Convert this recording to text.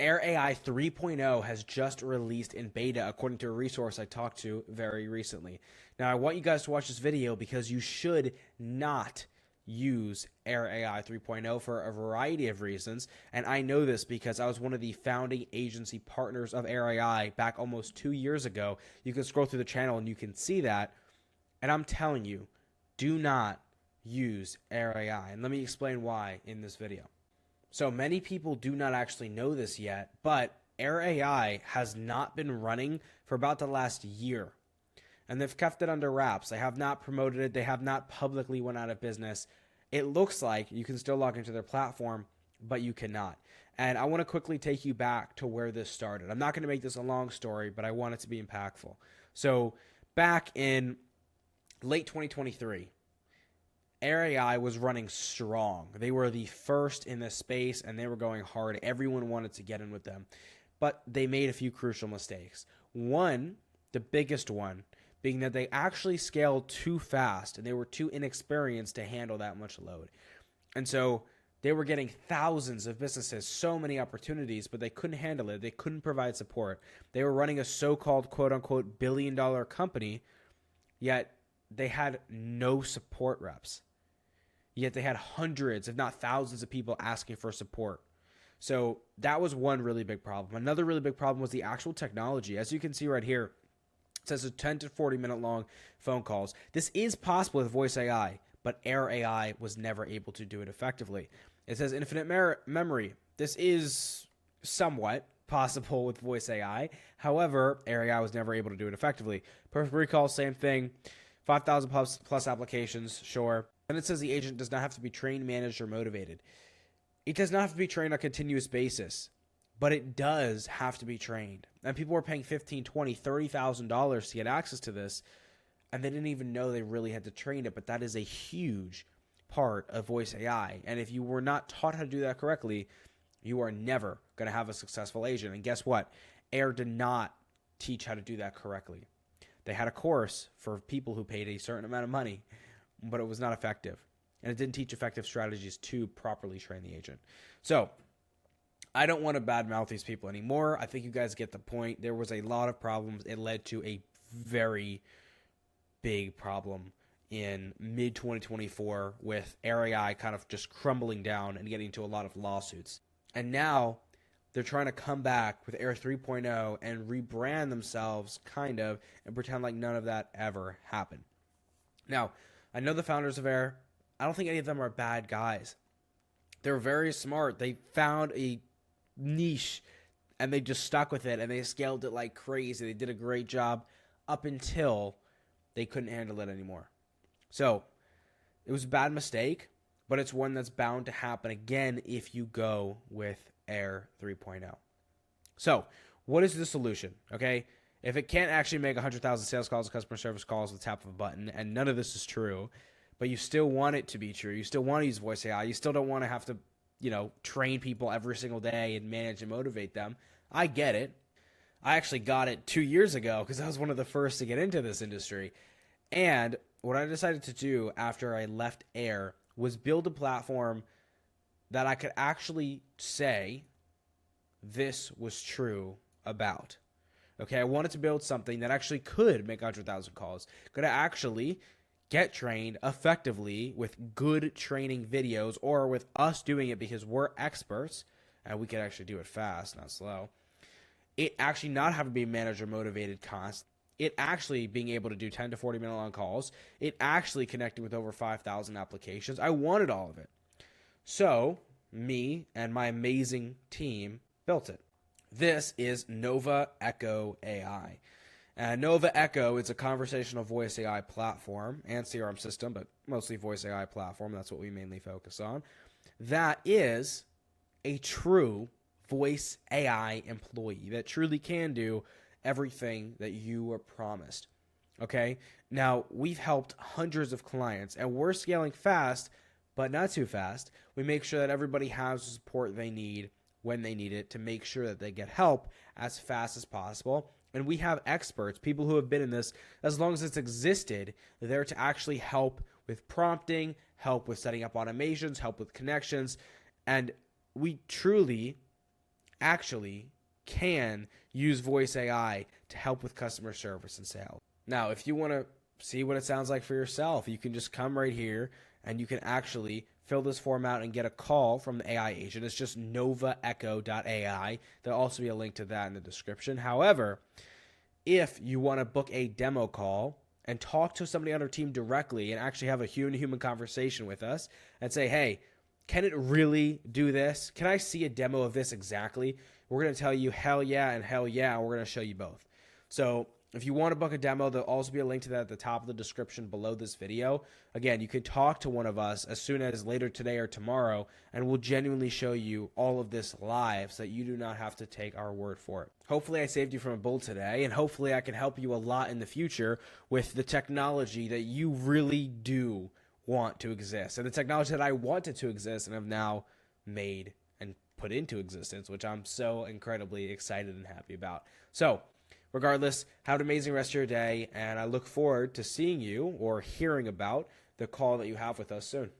Air AI 3.0 has just released in beta, according to a resource I talked to very recently. Now, I want you guys to watch this video because you should not use Air AI 3.0 for a variety of reasons. And I know this because I was one of the founding agency partners of Air AI back almost 2 years ago. You can scroll through the channel and you can see that. And I'm telling you, do not use Air AI. And let me explain why in this video. So many people do not actually know this yet, but Air AI has not been running for about the last year. And they've kept it under wraps. They have not promoted it. They have not publicly went out of business. It looks like you can still log into their platform, but you cannot. And I want to quickly take you back to where this started. I'm not going to make this a long story, but I want it to be impactful. So back in late 2023, Air AI was running strong. They were the first in this space and they were going hard. Everyone wanted to get in with them, but they made a few crucial mistakes. One, the biggest one, being that they actually scaled too fast and they were too inexperienced to handle that much load. And so they were getting thousands of businesses, so many opportunities, but they couldn't handle it. They couldn't provide support. They were running a so-called quote unquote billion-dollar company, yet they had no support reps. Yet they had hundreds, if not thousands of people asking for support. So that was one really big problem. Another really big problem was the actual technology. As you can see right here, it says 10 to 40 minute long phone calls. This is possible with voice AI, but Air AI was never able to do it effectively. It says infinite memory. This is somewhat possible with voice AI. However, Air AI was never able to do it effectively. Perfect recall, same thing. 5,000 plus applications, sure. And it says the agent does not have to be trained, managed, or motivated. It does not have to be trained on a continuous basis, but it does have to be trained. And people were paying $15,000, $20,000, $30,000 to get access to this, and they didn't even know they really had to train it. But that is a huge part of voice AI. And if you were not taught how to do that correctly, you are never going to have a successful agent. And guess what? Air did not teach how to do that correctly. They had a course for people who paid a certain amount of money, but it was not effective. And it didn't teach effective strategies to properly train the agent. So I don't want to badmouth these people anymore. I think you guys get the point. There was a lot of problems. It led to a very big problem in mid-2024 with Air AI kind of just crumbling down and getting into a lot of lawsuits. And now they're trying to come back with Air 3.0 and rebrand themselves kind of and pretend like none of that ever happened. Now, I know the founders of Air. I don't think any of them are bad guys. They're very smart. They found a niche and they just stuck with it and they scaled it like crazy. They did a great job up until they couldn't handle it anymore. So it was a bad mistake, but it's one that's bound to happen again if you go with Air 3.0. So what is the solution? Okay. If it can't actually make 100,000 sales calls and customer service calls with the tap of a button, and none of this is true, but you still want it to be true, you still want to use voice AI, you still don't want to have to, train people every single day and manage and motivate them. I get it. I actually got it 2 years ago because I was one of the first to get into this industry. And what I decided to do after I left Air was build a platform that I could actually say this was true about. Okay, I wanted to build something that actually could make 100,000 calls, could actually get trained effectively with good training videos or with us doing it because we're experts and we could actually do it fast, not slow. It actually not having to be manager motivated cost. It actually being able to do 10 to 40 minute long calls. It actually connecting with over 5,000 applications. I wanted all of it. So me and my amazing team built it. This is Nova Echo AI. Nova Echo is a conversational voice AI platform and CRM system, but mostly voice AI platform. That's what we mainly focus on. That is a true voice AI employee that truly can do everything that you were promised. Okay? Now, we've helped hundreds of clients, and we're scaling fast, but not too fast. We make sure that everybody has the support they need when they need it to make sure that they get help as fast as possible. And we have experts, people who have been in this as long as it's existed, there to actually help with prompting, help with setting up automations, help with connections. And we truly actually can use voice AI to help with customer service and sales. Now, if you want to see what it sounds like for yourself, you can just come right here and you can actually fill this form out and get a call from the AI agent. It's just novaecho.ai. There'll also be a link to that in the description. However, if you want to book a demo call and talk to somebody on our team directly and actually have a human-to-human conversation with us and say, hey, can it really do this? Can I see a demo of this exactly? We're going to tell you hell yeah and hell yeah, and we're going to show you both. So if you want to book a demo, there'll also be a link to that at the top of the description below this video. Again, you can talk to one of us as soon as later today or tomorrow, and we'll genuinely show you all of this live so that you do not have to take our word for it. Hopefully I saved you from a bull today, and hopefully I can help you a lot in the future with the technology that you really do want to exist, and the technology that I wanted to exist and have now made and put into existence, which I'm so incredibly excited and happy about. So regardless, have an amazing rest of your day, and I look forward to seeing you or hearing about the call that you have with us soon.